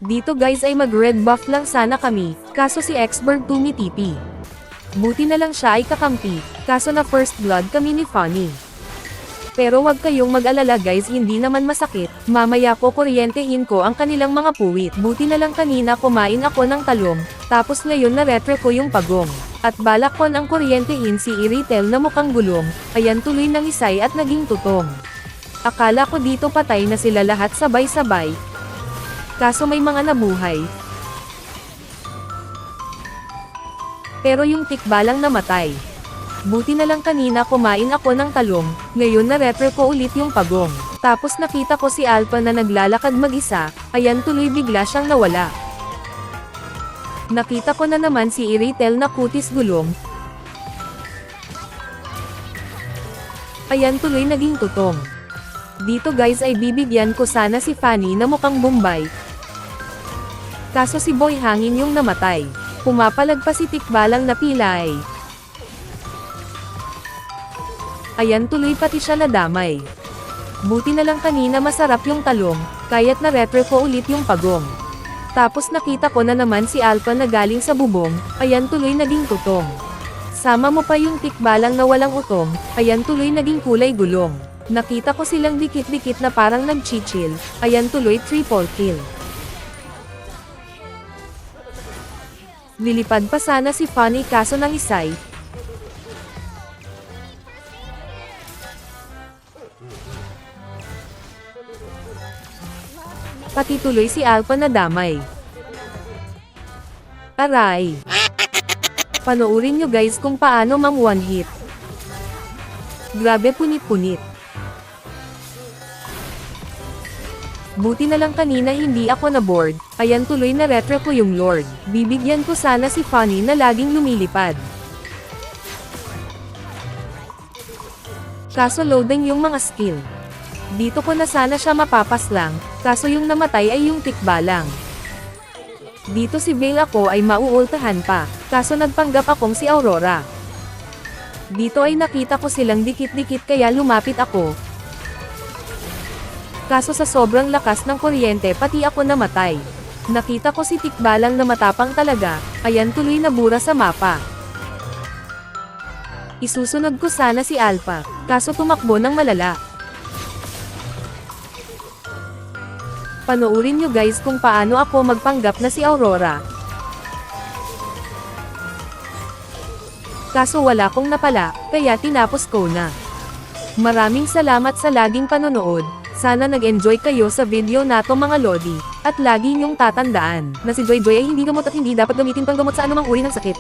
Dito guys ay mag-red buff lang sana kami, kaso si Xberg tumitipi. Buti na lang siya ay kakampi, kaso na first blood kami ni Fanny. Pero wag kayong mag-alala guys, hindi naman masakit, mamaya po kuryentehin ko ang kanilang mga puwit. Buti na lang kanina kumain ako ng talong, tapos ngayon na-retro ko yung pagong. At balak ko ang kuryentehin si Iritel na mukhang gulong, ayan tuloy ng isay at naging tutong. Akala ko dito patay na sila lahat sabay-sabay. Kaso may mga nabuhay. Pero yung tikba lang namatay. Buti na lang kanina kumain ako ng talong, ngayon na-retro ko ulit yung pagong. Tapos nakita ko si Alpha na naglalakad mag-isa, ayan tuloy bigla siyang nawala. Nakita ko na naman si Iritel na kutis gulong. Ayan tuloy naging tutong. Dito guys ay bibigyan ko sana si Fanny na mukhang Bombay. Kaso si Boy Hangin yung namatay. Pumapalag pa si Tikbalang na pilay. Ayan tuloy pati siya nadamay. Buti na lang kanina masarap yung talong, kaya't na-retro ko ulit yung pagong. Tapos nakita ko na naman si Alpha na galing sa bubong, ayan tuloy naging tutong. Sama mo pa yung Tikbalang na walang utong, ayan tuloy naging kulay gulong. Nakita ko silang dikit-dikit na parang nag-chichill, ayan tuloy triple kill. Lilipad pa sana si Fanny kaso ng isay. Pati tuloy si Alpha na damay. Aray! Panoorin nyo guys kung paano mang one hit. Grabe punit-punit. Buti na lang kanina hindi ako na-board, ayan tuloy na retro ko yung Lord. Bibigyan ko sana si Fanny na laging lumilipad. Kaso loading yung mga skill. Dito ko na sana siya mapapaslang, kaso yung namatay ay yung Tikbalang. Dito si Vale ako ay mauultahan pa, kaso nagpanggap akong si Aurora. Dito ay nakita ko silang dikit-dikit kaya lumapit ako. Kaso sa sobrang lakas ng kuryente pati ako namatay. Nakita ko si Tikbalang na matapang talaga, ayan tuloy nabura sa mapa. Isusunod ko sana si Alpha, kaso tumakbo ng malala. Panoorin nyo guys kung paano ako magpanggap na si Aurora. Kaso wala kong napala, kaya tinapos ko na. Maraming salamat sa laging panonood. Sana nag-enjoy kayo sa video nato mga Lodi, at lagi niyong tatandaan na si Joy Joy ay hindi gamot at hindi dapat gamitin pang gamot sa anumang uri ng sakit.